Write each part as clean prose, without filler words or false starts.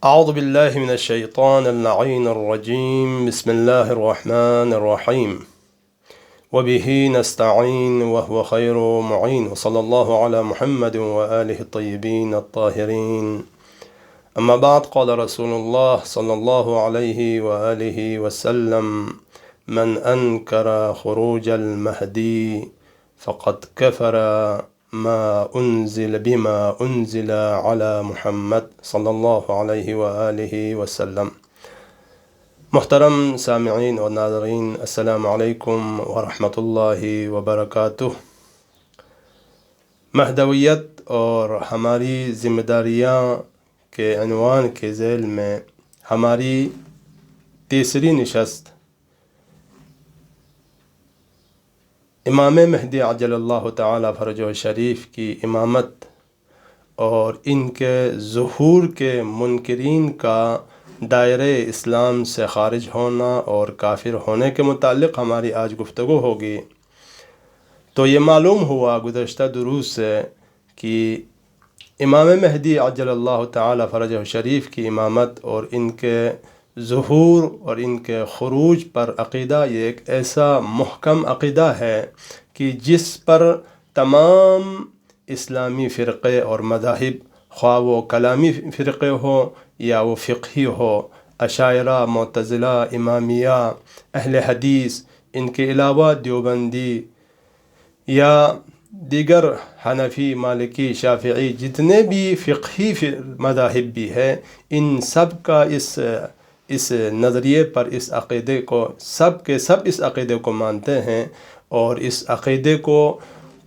أعوذ بالله من الشيطان اللعين الرجيم. بسم الله الرحمن الرحيم. وبه نستعين وهو خير معين، وصلى الله على محمد وآله الطيبين الطاهرين. أما بعد، قال رسول الله صلى الله عليه وآله وسلم: من أنكر خروج المهدي فقد كفر بما أنزل على محمد صلی اللہ علیہ وآلہ وسلم۔ محترم سامعین اور ناظرین، السلام علیکم ورحمۃ اللہ وبرکاتہ۔ مہدویت اور ہماری ذمہ داریاں کے عنوان کے ذیل میں ہماری تیسری نشست امام مہدی عجل اللہ تعالی فرجہ شریف کی امامت اور ان کے ظہور کے منکرین کا دائرہ اسلام سے خارج ہونا اور کافر ہونے کے متعلق ہماری آج گفتگو ہوگی۔ تو یہ معلوم ہوا گزشتہ دروس سے کہ امام مہدی عجل اللہ تعالی فرجہ شریف کی امامت اور ان کے ظہور اور ان کے خروج پر عقیدہ یہ ایک ایسا محکم عقیدہ ہے کہ جس پر تمام اسلامی فرقے اور مذاہب، خواہ وہ کلامی فرقے ہو یا وہ فقہی ہو، اشاعرہ، معتزلہ، امامیہ، اہل حدیث، ان کے علاوہ دیوبندی یا دیگر حنفی، مالکی، شافعی، جتنے بھی فقہی مذاہب بھی ہے، ان سب کا اس نظریے پر، اس عقیدے کو، سب کے سب اس عقیدے کو مانتے ہیں اور اس عقیدے کو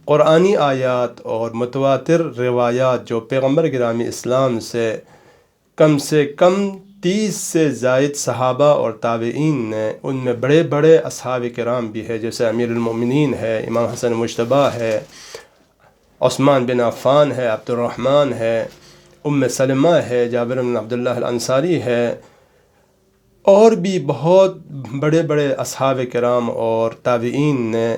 قرآنی آیات اور متواتر روایات جو پیغمبر گرامی اسلام سے کم 30 سے زائد صحابہ اور تابعین نے، ان میں بڑے بڑے اصحاب کرام بھی ہے، جیسے امیر المومنین ہے، امام حسن مجتبیٰ ہے، عثمان بن عفان ہے، عبد الرحمن ہے، ام سلمہ ہے، جابر بن عبداللہ الانصاری ہے، اور بھی بہت بڑے بڑے اصحاب کرام اور تابعین نے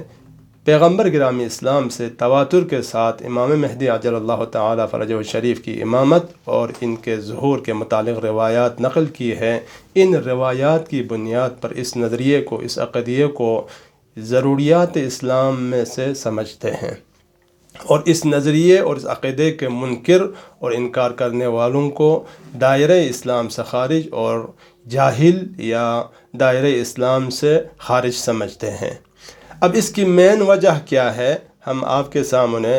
پیغمبر گرامی اسلام سے تواتر کے ساتھ امام مہدی عجل اللہ تعالی فرجہ شریف کی امامت اور ان کے ظہور کے متعلق روایات نقل کی ہے۔ ان روایات کی بنیاد پر اس نظریے کو، اس عقیدے کو ضروریات اسلام میں سے سمجھتے ہیں، اور اس نظریے اور اس عقیدے کے منکر اور انکار کرنے والوں کو دائرہ اسلام سے خارج اور جاہل یا دائرہ اسلام سے خارج سمجھتے ہیں۔ اب اس کی مین وجہ کیا ہے؟ ہم آپ کے سامنے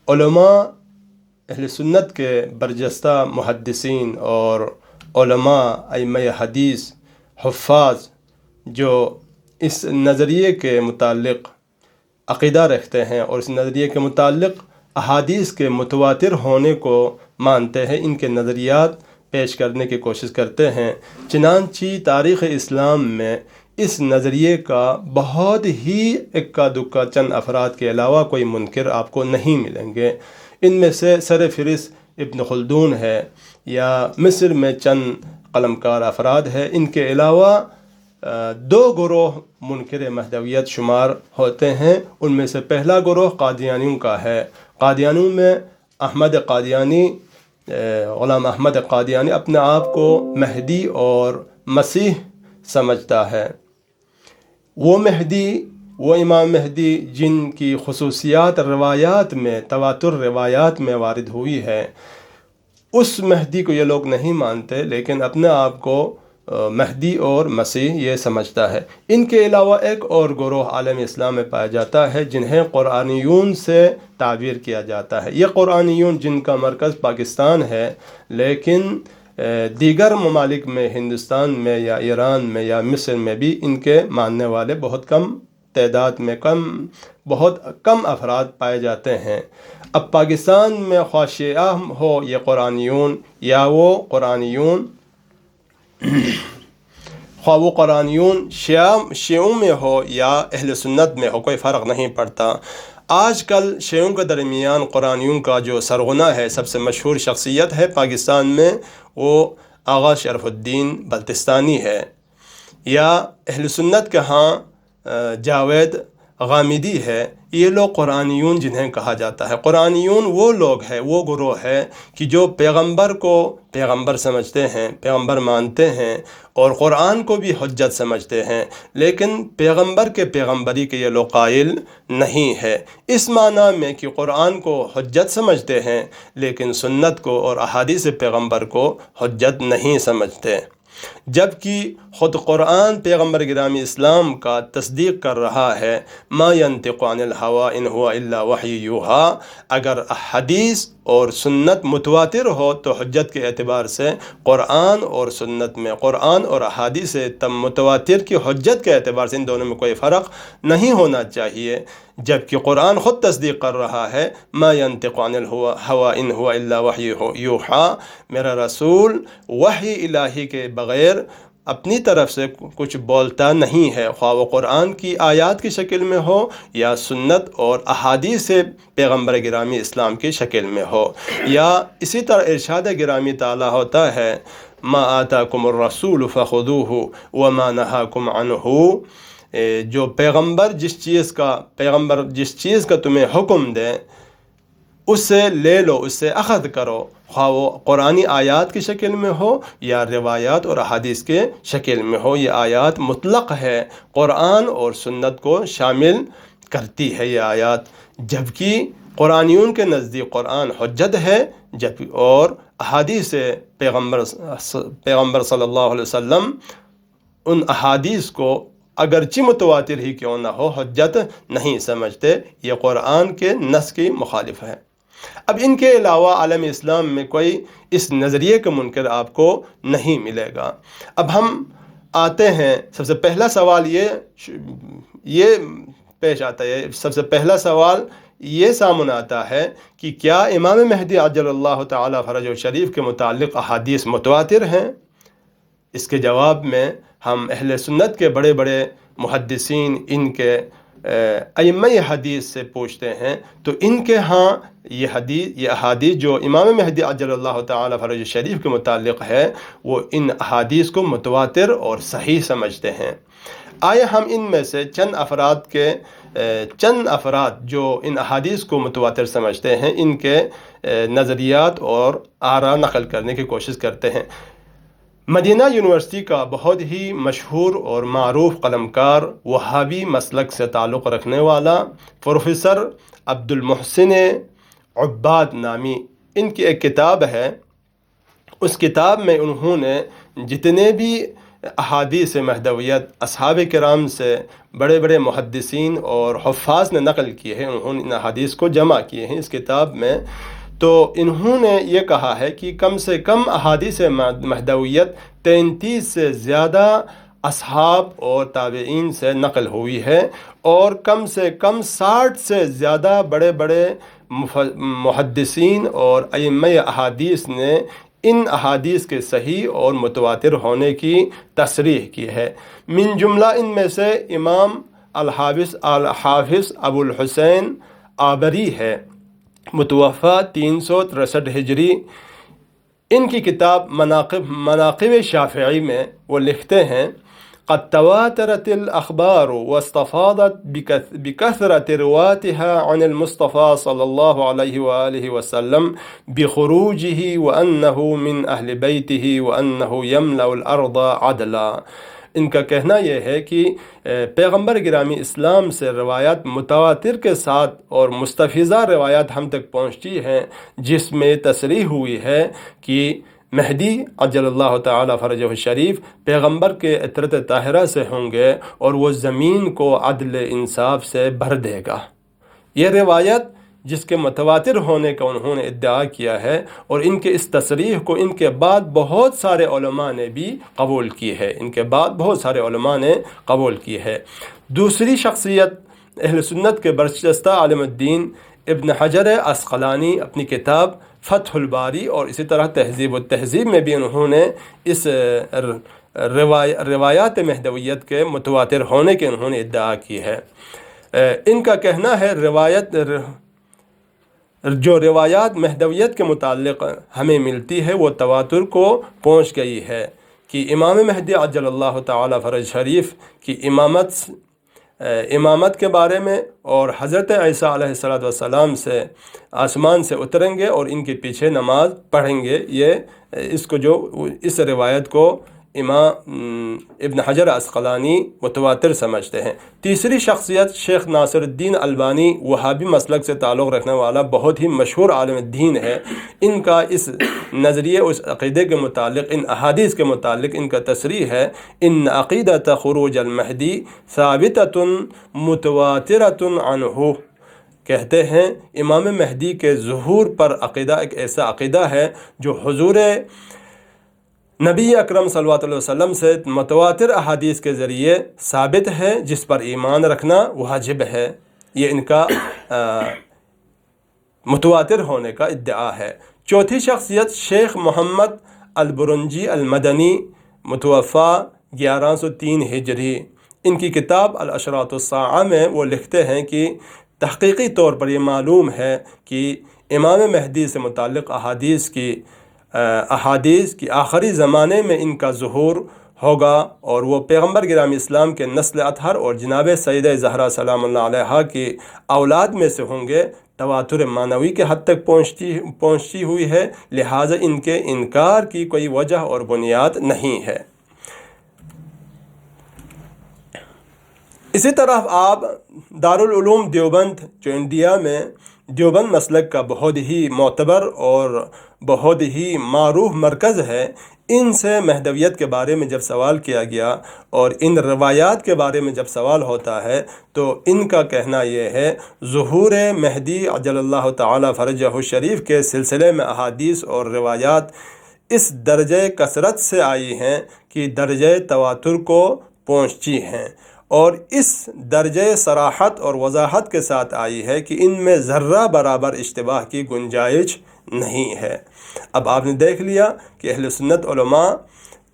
علماء اہل سنت کے برجستہ محدثین اور علماء ائمہ حدیث، حفاظ، جو اس نظریے کے متعلق عقیدہ رکھتے ہیں اور اس نظریے کے متعلق احادیث کے متواتر ہونے کو مانتے ہیں، ان کے نظریات پیش کرنے کی کوشش کرتے ہیں۔ چنانچہ تاریخ اسلام میں اس نظریے کا بہت ہی اکا دکا چند افراد کے علاوہ کوئی منکر آپ کو نہیں ملیں گے۔ ان میں سے سر فہرست ابن خلدون ہے، یا مصر میں چند قلمکار افراد ہے۔ ان کے علاوہ 2 گروہ منکر مہدویت شمار ہوتے ہیں۔ ان میں سے پہلا گروہ قادیانیوں کا ہے۔ قادیانیوں میں احمد قادیانی، غلام احمد قادیانی اپنے آپ کو مہدی اور مسیح سمجھتا ہے۔ وہ مہدی، وہ امام مہدی جن کی خصوصیات روایات میں، تواتر روایات میں وارد ہوئی ہے، اس مہدی کو یہ لوگ نہیں مانتے، لیکن اپنے آپ کو مہدی اور مسیح یہ سمجھتا ہے۔ ان کے علاوہ ایک اور گروہ عالم اسلام میں پایا جاتا ہے جنہیں قرآنیون سے تعبیر کیا جاتا ہے۔ یہ قرآنیون جن کا مرکز پاکستان ہے، لیکن دیگر ممالک میں، ہندوستان میں یا ایران میں یا مصر میں بھی ان کے ماننے والے بہت کم تعداد میں، بہت کم افراد پائے جاتے ہیں۔ اب پاکستان میں خواہ شیعہ ہو یہ قرآنیون، یا وہ قرآنیون خواہ وہ قرآنیون شیعوں میں ہو یا اہل سنت میں ہو، کوئی فرق نہیں پڑتا۔ آج کل شیعوں کے درمیان قرآنیوں کا جو سرغنہ ہے، سب سے مشہور شخصیت ہے پاکستان میں، وہ آغا شرف الدین بلتستانی ہے، یا اہل سنت کے ہاں جاوید غامدی ہے۔ یہ لوگ قرآنیون جنہیں کہا جاتا ہے۔ قرآنیون وہ لوگ ہیں، وہ گروہ ہے کہ جو پیغمبر کو پیغمبر سمجھتے ہیں، پیغمبر مانتے ہیں، اور قرآن کو بھی حجت سمجھتے ہیں، لیکن پیغمبر کے پیغمبری کے یہ لوگ قائل نہیں ہے، اس معنی میں کہ قرآن کو حجت سمجھتے ہیں لیکن سنت کو اور احادیث پیغمبر کو حجت نہیں سمجھتے، جبکہ خود قرآن پیغمبر گرامی اسلام کا تصدیق کر رہا ہے، ما ینطق عن الہوی ان هو الا وحی یوحی۔ اگر حدیث اور سنت متواتر ہو تو حجت کے اعتبار سے قرآن اور سنت میں، قرآن اور احادیث متواتر کی حجت کے اعتبار سے ان دونوں میں کوئی فرق نہیں ہونا چاہیے، جبکہ قرآن خود تصدیق کر رہا ہے، ما ینطق عن الہوی ان هو الا وحی یوحی، میرا رسول وحی الہی کے بغیر اپنی طرف سے کچھ بولتا نہیں ہے، خواہ وہ قرآن کی آیات کی شکل میں ہو یا سنت اور احادیث پیغمبر گرامی اسلام کی شکل میں ہو، یا اسی طرح ارشاد گرامی تعالیٰ ہوتا ہے، ما آتاکم الرسول فخذوہ وما نہاکم عنہ، جو پیغمبر جس چیز کا تمہیں حکم دے اس سے لے لو، اس سے اخذ کرو، خواہ وہ قرآنی آیات کی شکل میں ہو یا روایات اور احادیث کے شکل میں ہو۔ یہ آیات مطلق ہے، قرآن اور سنت کو شامل کرتی ہے یہ آیات، جبکہ قرآنیون کے نزدیک قرآن حجت ہے، اور احادیث پیغمبر صلی اللہ علیہ وسلم ان احادیث کو اگرچہ متواتر ہی کیوں نہ ہو حجت نہیں سمجھتے، یہ قرآن کے نص کی مخالف ہے۔ اب ان کے علاوہ عالم اسلام میں کوئی اس نظریے کا منکر آپ کو نہیں ملے گا۔ اب ہم آتے ہیں، سب سے پہلا سوال یہ پیش آتا ہے، سب سے پہلا سوال یہ سامنے آتا ہے کہ کیا امام مہدی عجل اللہ تعالی فرجہ شریف کے متعلق احادیث متواتر ہیں؟ اس کے جواب میں ہم اہل سنت کے بڑے بڑے محدثین، ان کے ائمہ حدیث سے پوچھتے ہیں، تو ان کے ہاں یہ احادیث جو امام مہدی عجل اللہ تعالی فرجہ شریف کے متعلق ہے، وہ ان احادیث کو متواتر اور صحیح سمجھتے ہیں۔ آئے ہم ان میں سے چند افراد جو ان احادیث کو متواتر سمجھتے ہیں، ان کے نظریات اور آراء نقل کرنے کی کوشش کرتے ہیں۔ مدینہ یونیورسٹی کا بہت ہی مشہور اور معروف قلمکار، وہابی مسلک سے تعلق رکھنے والا پروفیسر عبد المحسن عباد نامی، ان کی ایک کتاب ہے، اس کتاب میں انہوں نے جتنے بھی احادیث مہدویت اصحاب کرام سے بڑے بڑے محدثین اور حفاظ نے نقل کیے ہیں، انہوں نے ان احادیث کو جمع کیے ہیں اس کتاب میں۔ تو انہوں نے یہ کہا ہے کہ کم سے کم احادیث مہدویت 33 سے زیادہ اصحاب اور تابعین سے نقل ہوئی ہے، اور کم سے کم 60 سے زیادہ بڑے بڑے محدثین اور ائمہ احادیث نے ان احادیث کے صحیح اور متواتر ہونے کی تصریح کی ہے۔ من جملہ ان میں سے امام الحافظ ابو الحسین آبری ہے، متوفی 363 ہجری۔ ان کی کتاب مناقب شافعی میں وہ لکھتے ہیں، قد تواترت الاخبار واستفاضت بكثرة رواتها عن المصطفى صلی اللہ علیہ وآلہ وسلم بخروجه وأنه من اہل بیته وأنه يملأ الارض عدلا۔ ان کا کہنا یہ ہے کہ پیغمبر گرامی اسلام سے روایات متواتر کے ساتھ اور مستفیضہ روایات ہم تک پہنچتی ہیں، جس میں تصریح ہوئی ہے کہ مہدی عجل اللہ تعالی فرجہ شریف پیغمبر کے عطرت طاہرہ سے ہوں گے، اور وہ زمین کو عدل انصاف سے بھر دے گا۔ یہ روایت جس کے متواتر ہونے کا انہوں نے ادعا کیا ہے، اور ان کے اس تصریح کو ان کے بعد بہت سارے علماء نے بھی قبول کی ہے، دوسری شخصیت اہل سنت کے برجستہ عالم الدین ابن حجر عسقلانی اپنی کتاب فتح الباری اور اسی طرح تہذیب التہذیب میں بھی انہوں نے اس روایات مہدویت کے متواتر ہونے کے انہوں نے ادعا کی ہے۔ ان کا کہنا ہے جو روایات مہدویت کے متعلق ہمیں ملتی ہے وہ تواتر کو پہنچ گئی ہے کہ امام مہدی عجل اللہ تعالی فرج شریف کی امامت امامت کے بارے میں، اور حضرت عیسیٰ علیہ السلام سے آسمان سے اتریں گے اور ان کے پیچھے نماز پڑھیں گے، یہ اس روایت کو امام ابن حجر عسقلانی متواتر سمجھتے ہیں۔ تیسری شخصیت شیخ ناصر الدین البانی، وہابی مسلک سے تعلق رکھنے والا بہت ہی مشہور عالم دین ہے۔ ان کا اس نظریے، اس عقیدے کے متعلق، ان احادیث کے متعلق ان کا تصریح ہے: ان عقیدۃ خروج المہدی ثابتۃ متواترۃ عنہ، کہتے ہیں امام مہدی کے ظہور پر عقیدہ ایک ایسا عقیدہ ہے جو حضور نبی اکرم صلی اللہ علیہ وسلم سے متواتر احادیث کے ذریعے ثابت ہے، جس پر ایمان رکھنا واجب ہے۔ یہ ان کا متواتر ہونے کا ادعا ہے۔ چوتھی شخصیت شیخ محمد البرنجی المدنی، متوفی 1103 ہجری۔ ان کی کتاب الاشراط الساعہ میں وہ لکھتے ہیں کہ تحقیقی طور پر یہ معلوم ہے کہ امام مہدی سے متعلق احادیث کی آخری زمانے میں ان کا ظہور ہوگا، اور وہ پیغمبر گرامی اسلام کے نسل اطہر اور جناب سیدہ زہرا سلام اللہ علیہا کی اولاد میں سے ہوں گے۔ تواتر معنوی کے حد تک پہنچی ہوئی ہے، لہٰذا ان کے انکار کی کوئی وجہ اور بنیاد نہیں ہے۔ اسی طرح آپ دارالعلوم دیوبند، جو انڈیا میں دیوبند مسلک کا بہت ہی معتبر اور بہت ہی معروف مرکز ہے، ان سے مہدویت کے بارے میں جب سوال کیا گیا اور ان روایات کے بارے میں جب سوال ہوتا ہے تو ان کا کہنا یہ ہے: ظہور مہدی عجل اللہ تعالی فرجہ الشریف کے سلسلے میں احادیث اور روایات اس درجہ کثرت سے آئی ہیں کہ درجہ تواتر کو پہنچی ہیں، اور اس درجہ صراحت اور وضاحت کے ساتھ آئی ہے کہ ان میں ذرہ برابر اشتباہ کی گنجائش نہیں ہے۔ اب آپ نے دیکھ لیا کہ اہل سنت علماء،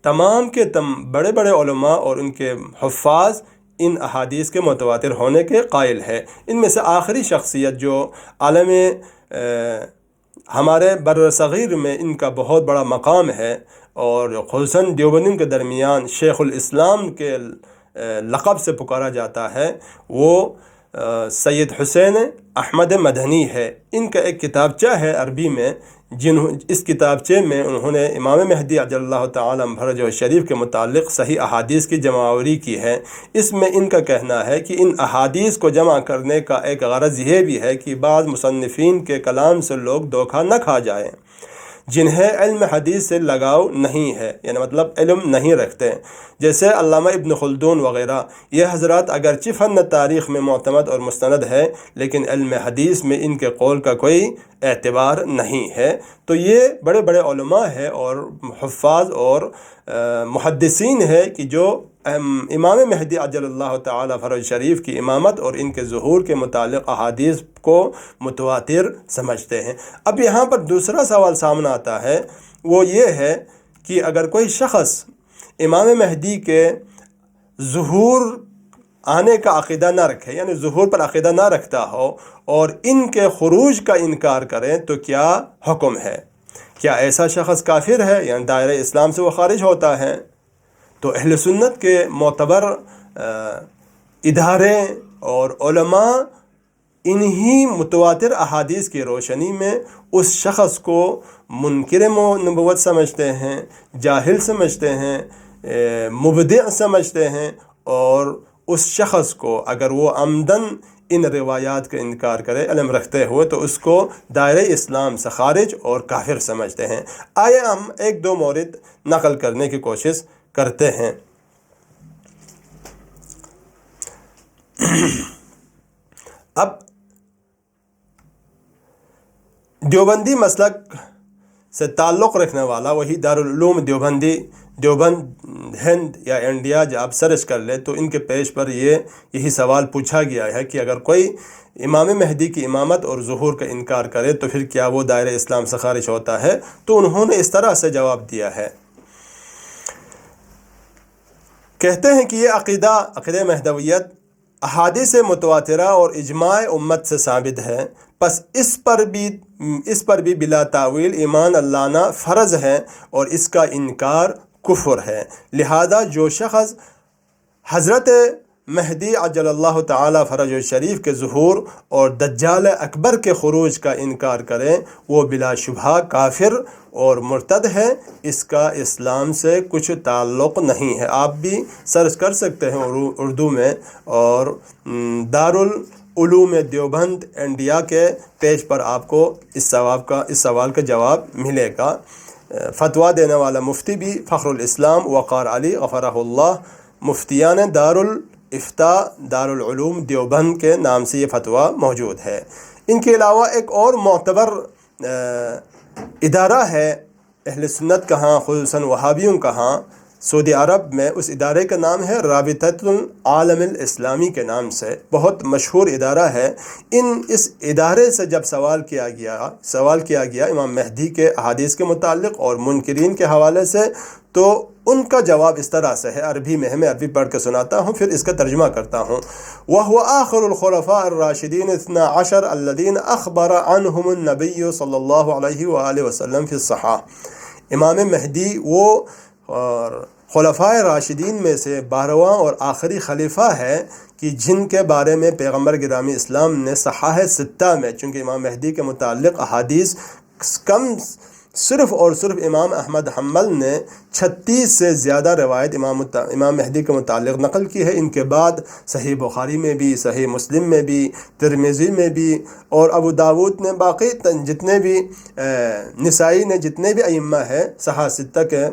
تمام کے بڑے بڑے علماء اور ان کے حفاظ ان احادیث کے متواتر ہونے کے قائل ہے۔ ان میں سے آخری شخصیت جو عالم ہمارے بر صغیر میں ان کا بہت بڑا مقام ہے، اور خصوصاً دیوبندیوں کے درمیان شیخ الاسلام کے لقب سے پکارا جاتا ہے، وہ سید حسین احمد مدنی ہے۔ ان کا ایک کتابچہ ہے عربی میں، اس کتابچے میں انہوں نے امام مہدی عجل اللہ تعالی فرجہ الشریف کے متعلق صحیح احادیث کی جمع آوری کی ہے۔ اس میں ان کا کہنا ہے کہ ان احادیث کو جمع کرنے کا ایک غرض یہ بھی ہے کہ بعض مصنفین کے کلام سے لوگ دھوکہ نہ کھا جائیں، جنہیں علم حدیث سے لگاؤ نہیں ہے، یعنی مطلب علم نہیں رکھتے، جیسے علامہ ابن خلدون وغیرہ۔ یہ حضرات اگرچہ فن تاریخ میں معتمد اور مستند ہے، لیکن علم حدیث میں ان کے قول کا کوئی اعتبار نہیں ہے۔ تو یہ بڑے بڑے علماء ہیں اور حفاظ اور محدثین ہیں کہ جو امام مہدی عجل اللہ تعالی فرج شریف کی امامت اور ان کے ظہور کے متعلق احادیث کو متواتر سمجھتے ہیں۔ اب یہاں پر دوسرا سوال سامنے آتا ہے، وہ یہ ہے کہ اگر کوئی شخص امام مہدی کے ظہور آنے کا عقیدہ نہ رکھے، یعنی ظہور پر عقیدہ نہ رکھتا ہو اور ان کے خروج کا انکار کرے، تو کیا حکم ہے؟ کیا ایسا شخص کافر ہے، یعنی دائرہ اسلام سے وہ خارج ہوتا ہے؟ تو اہل سنت کے معتبر ادارے اور علماء انہی متواتر احادیث کی روشنی میں اس شخص کو منکر نبوت سمجھتے ہیں، جاہل سمجھتے ہیں، مبدع سمجھتے ہیں، اور اس شخص کو اگر وہ عمدن ان روایات کا انکار کرے علم رکھتے ہوئے تو اس کو دائرہ اسلام سے خارج اور کافر سمجھتے ہیں۔ آئے ہم ایک دو مورد نقل کرنے کی کوشش کرتے ہیں۔ اب دیوبندی مسلک سے تعلق رکھنے والا، وہی دارالعلوم دیوبند ہند یا انڈیا، جب آپ سرچ کر لیں تو ان کے پیج پر یہی سوال پوچھا گیا ہے کہ اگر کوئی امام مہدی کی امامت اور ظہور کا انکار کرے تو پھر کیا وہ دائرہ اسلام سے خارج ہوتا ہے؟ تو انہوں نے اس طرح سے جواب دیا ہے، کہتے ہیں کہ یہ عقیدہ مہدویت احادیث متواترہ اور اجماع امت سے ثابت ہے، پس اس پر بھی بلا تاویل ایمان لانا فرض ہے اور اس کا انکار کفر ہے۔ لہذا جو شخص حضرت مہدی عجل اللہ تعالی فرج الشریف کے ظہور اور دجال اکبر کے خروج کا انکار کرے وہ بلا شبہ کافر اور مرتد ہے، اس کا اسلام سے کچھ تعلق نہیں ہے۔ آپ بھی سرچ کر سکتے ہیں اردو میں، اور دارالعلوم دیوبند انڈیا کے پیج پر آپ کو اس سوال کا جواب ملے گا۔ فتویٰ دینے والا مفتی بھی فخر الاسلام وقار علی غفرہ اللہ، مفتیان دارالافتاء دارالعلوم دیوبند کے نام سے یہ فتویٰ موجود ہے۔ ان کے علاوہ ایک اور معتبر ادارہ ہے اہل سنت کا ہاں، خصوصاً وہابیوں کا ہاں، سعودی عرب میں، اس ادارے کا نام ہے رابطۃ العالم الاسلامی کے نام سے، بہت مشہور ادارہ ہے۔ اس ادارے سے جب سوال کیا گیا امام مہدی کے احادیث کے متعلق اور منکرین کے حوالے سے، تو ان کا جواب اس طرح سے ہے، عربی میں ہے، میں عربی پڑھ کے سناتا ہوں پھر اس کا ترجمہ کرتا ہوں۔ وَهُوَ آخر الخلفاء الراشدین 12 الذین اخبر عنہم النبی صلی اللہ علیہ وآلہ وسلم فی الصحاح۔ امام مہدی وہ خلفائے راشدین میں سے 12واں اور آخری خلیفہ ہے کہ جن کے بارے میں پیغمبر گرامی اسلام نے صحاح 6 میں، چونکہ امام مہدی کے متعلق احادیث صرف اور صرف امام احمد حنبل نے 36 سے زیادہ روایت امام مہدی کے متعلق نقل کی ہے۔ ان کے بعد صحیح بخاری میں بھی، صحیح مسلم میں بھی، ترمذی میں بھی، اور ابو داود نے، باقی جتنے بھی، نسائی نے، جتنے بھی ائمہ ہیں صحاح 6 کے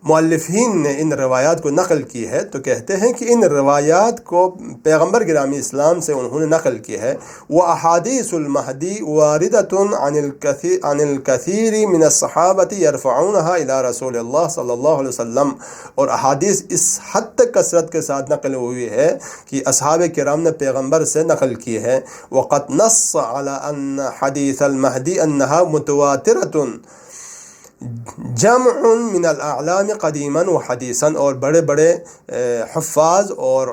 مؤلفین نے ان روایات کو نقل کی ہے، تو کہتے ہیں کہ ان روایات کو پیغمبر گرامی اسلام سے انہوں نے نقل کی ہے۔ وَأَحَادِيثُ الْمَهْدِي وَارِدَةٌ عَنِ الْكَثِيرِ مِنَ الصَّحَابَةِ يَرْفَعُونَهَا إِلَى رسول اللہ صلی اللہ علیہ وسلم، اور احادیث اس حد تک کثرت کے ساتھ نقل ہوئی ہے کہ اصحاب کرام نے پیغمبر سے نقل کی ہے۔ وَقَدْ نَصَّ عَلَى أَنَّ حَدِيثَ الْمَهْدِي أَنَّهَا مُتَوَاتِرَةٌ جمع من الاعلام قدیما و حدیثاً، اور بڑے بڑے حفاظ اور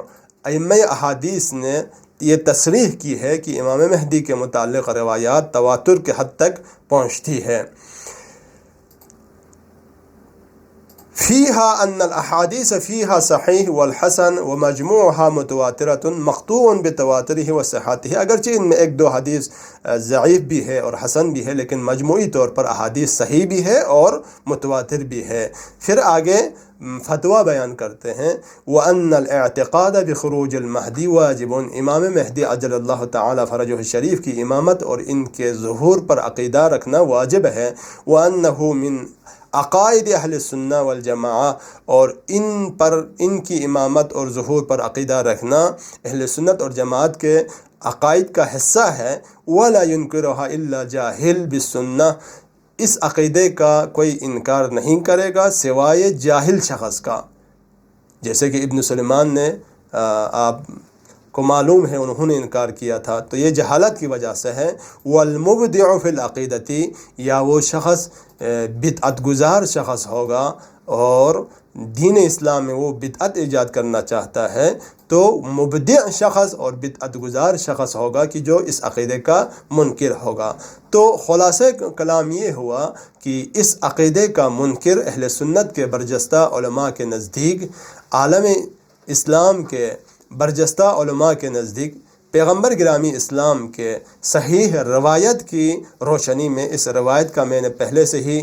ائمہ احادیث نے یہ تصریح کی ہے کہ امام مہدی کے متعلق روایات تواتر کے حد تک پہنچتی ہے۔ فيها أن الأحاديث فيها صحيح والحسن ومجموعها متواترة مقطوع بتواتره وصحته، اگرچہ ان میں ایک دو حدیث ضعیف بھی ہے اور حسن بھی ہے، لیکن مجموعی طور پر احادیث صحیح بھی ہے اور متواتر بھی ہے۔ پھر آگے فتویٰ بیان کرتے ہیں، وَأَنَّ الْاعْتِقَادَ بِخُرُوجِ الْمَهْدِي وَاجِبٌ، امام مہدی عجل اللہ تعالی فرجہ الشریف کی امامت اور ان کے ظہور پر عقیدہ رکھنا واجب ہے۔ وَأَنَّهُ مِنْ عقائد اہل سنہ والجماعہ، اور ان کی امامت اور ظہور پر عقیدہ رکھنا اہل سنت اور جماعت کے عقائد کا حصہ ہے۔ وَلَا يُنْكِرُهَا إِلَّا جَاهِلٌ بِالسُّنَّةِ، اس عقیدے کا کوئی انکار نہیں کرے گا سوائے جاہل شخص کا، جیسے کہ ابن سلیمان نے، آپ کو معلوم ہے، انہوں نے انکار کیا تھا، تو یہ جہالت کی وجہ سے ہے۔ والمبدع فی العقیدتی، یا وہ شخص بدعت گزار شخص ہوگا اور دین اسلام میں وہ بدعت ایجاد کرنا چاہتا ہے، تو مبدع شخص اور بدعت گزار شخص ہوگا کہ جو اس عقیدے کا منکر ہوگا۔ تو خلاصہ کلام یہ ہوا کہ اس عقیدے کا منکر اہل سنت کے برجستہ علماء کے نزدیک، عالم اسلام کے برجستہ علماء کے نزدیک، پیغمبر گرامی اسلام کے صحیح روایت کی روشنی میں، اس روایت کا میں نے پہلے سے ہی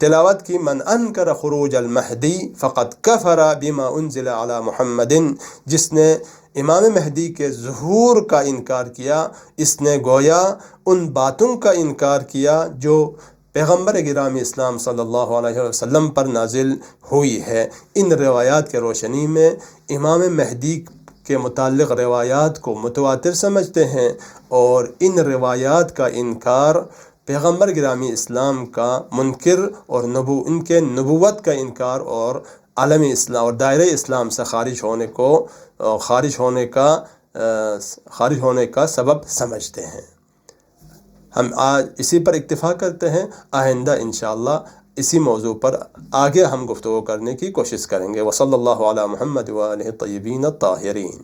تلاوت کی، من انکر خروج المہدی فقد کفر بما انزل علی محمد، جس نے امام مہدی کے ظہور کا انکار کیا، اس نے گویا ان باتوں کا انکار کیا جو پیغمبر گرامی اسلام صلی اللہ علیہ وسلم پر نازل ہوئی ہے۔ ان روایات کے روشنی میں امام مہدی کے متعلق روایات کو متواتر سمجھتے ہیں، اور ان روایات کا انکار پیغمبر گرامی اسلام کا منکر اور ان کے نبوت کا انکار اور عالم اسلام اور دائرہ اسلام سے خارج ہونے کا سبب سمجھتے ہیں۔ ہم آج اسی پر اکتفا کرتے ہیں، آئندہ انشاءاللہ اسی موضوع پر آگے ہم گفتگو کرنے کی کوشش کریں گے۔ وصلی اللہ علی محمد وآلہ الطیبین الطاہرین۔